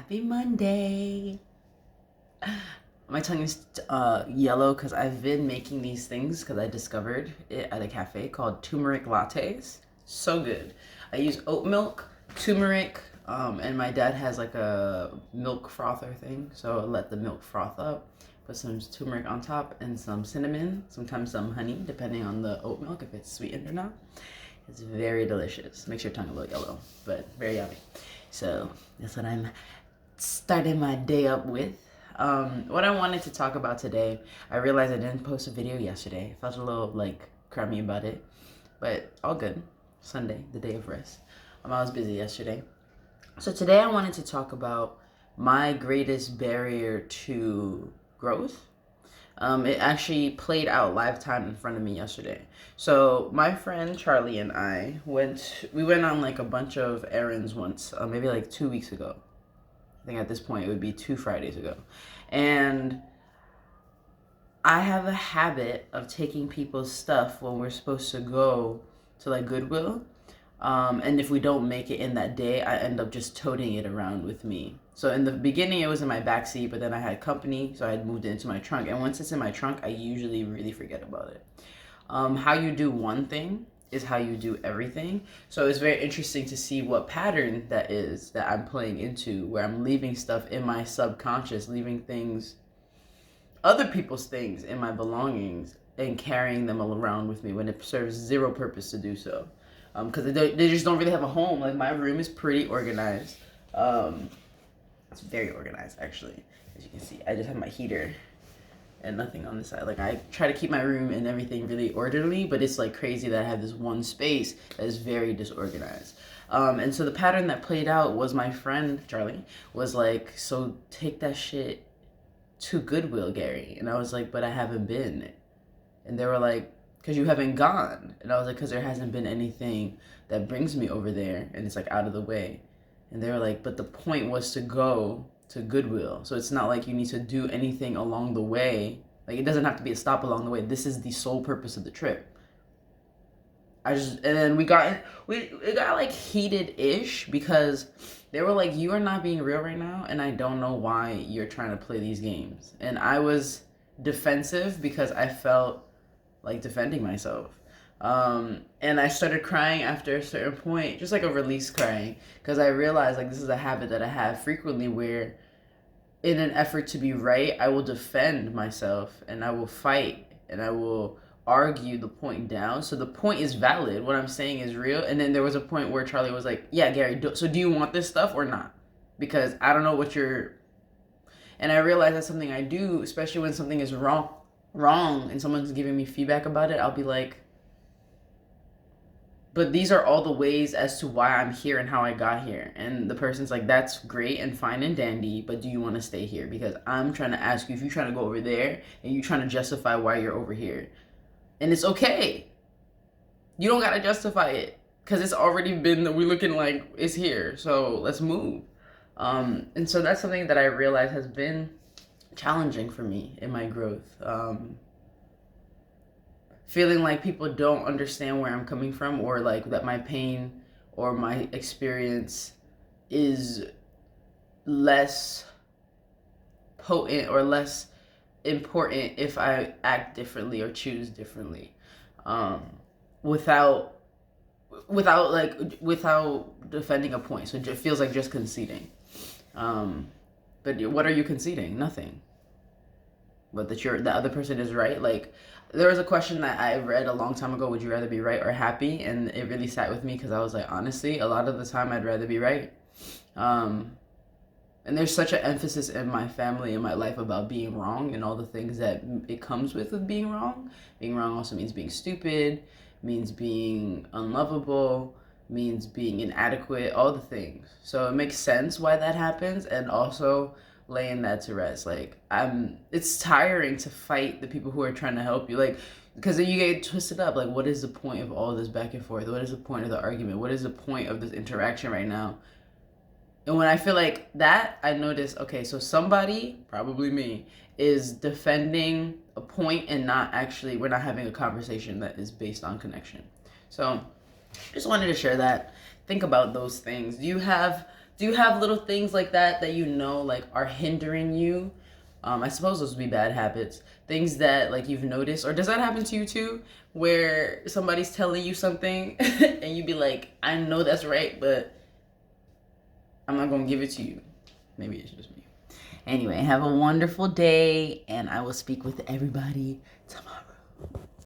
Happy Monday. My tongue is yellow because I've been making these things because I discovered it at a cafe called turmeric lattes. So good. I use oat milk, turmeric, and my dad has like a milk frother thing. So I let the milk froth up, put some turmeric on top and some cinnamon, sometimes some honey, depending on the oat milk, if it's sweetened or not. It's very delicious. Makes your tongue a little yellow, but very yummy. So that's what I'm starting my day up with. What I wanted to talk about today, I realized I didn't post a video yesterday. I felt a little like crummy about it, but all good. Sunday, the day of rest. I was busy yesterday. So today I wanted to talk about my greatest barrier to growth. It actually played out live time in front of me yesterday. So my friend Charlie and I we went on like a bunch of errands once, maybe like 2 weeks ago. I think at this point it would be 2 Fridays ago. And I have a habit of taking people's stuff when we're supposed to go to like Goodwill. And if we don't make it in that day, I end up just toting it around with me. So in the beginning, it was in my backseat, but then I had company, so I had moved it into my trunk. And once it's in my trunk, I usually really forget about it. How you do one thing is how you do everything. So it's very interesting to see what pattern that is that I'm playing into, where I'm leaving stuff in my subconscious, leaving things, other people's things in my belongings, and carrying them around with me when it serves zero purpose to do so. Because they just don't really have a home. Like my room is pretty organized. It's very organized actually, as you can see. I just have my heater and nothing on the side. Like I try to keep my room and everything really orderly, but it's like crazy that I have this one space that is very disorganized. And so the pattern that played out was my friend Charlie was like, "So take that shit to Goodwill, Gary." And I was like, "But I haven't been." And they were like, "Because you haven't gone." And I was like, "Because there hasn't been anything that brings me over there, and it's like out of the way." And they were like, "But the point was to go to Goodwill. So it's not like you need to do anything along the way. Like it doesn't have to be a stop along the way. This is the sole purpose of the trip." And then it got like heated-ish because they were like, "You are not being real right now, and I don't know why you're trying to play these games." And I was defensive because I felt like defending myself. And I started crying after a certain point, just like a release crying, because I realized like this is a habit that I have frequently where in an effort to be right, I will defend myself and I will fight and I will argue the point down. So the point is valid. What I'm saying is real. And then there was a point where Charlie was like, "Yeah, Gary, so do you want this stuff or not? Because I don't know what you're..." And I realized that's something I do, especially when something is wrong and someone's giving me feedback about it. I'll be like, "But these are all the ways as to why I'm here and how I got here." And the person's like, "That's great and fine and dandy, but do you want to stay here? Because I'm trying to ask you if you're trying to go over there and you're trying to justify why you're over here. And it's okay. You don't got to justify it because it's already been, we're looking like it's here. So let's move." And so that's something that I realized has been challenging for me in my growth. Feeling like people don't understand where I'm coming from, or like that my pain or my experience is less potent or less important if I act differently or choose differently, without defending a point. So it feels like just conceding. But what are you conceding? Nothing. But that the other person is right. Like there was a question that I read a long time ago: would you rather be right or happy? And it really sat with me because I was like, honestly, a lot of the time I'd rather be right. And there's such an emphasis in my family, in my life, about being wrong and all the things that it comes with being wrong. Being wrong also means being stupid, means being unlovable, means being inadequate, all the things. So it makes sense why that happens, and also laying that to rest. Like it's tiring to fight the people who are trying to help you, like, because then you get twisted up. Like, what is the point of all this back and forth? What is the point of the argument? What is the point of this interaction right now? And when I feel like that, I notice, okay, so somebody, probably me, is defending a point and not actually, we're not having a conversation that is based on connection. So just wanted to share that. Think about those things. Do you have Do you have little things like that that you know like are hindering you? I suppose those would be bad habits. Things that like you've noticed, or does that happen to you too, where somebody's telling you something and you be like, I know that's right, but I'm not gonna give it to you. Maybe it's just me. Anyway, have a wonderful day, and I will speak with everybody tomorrow.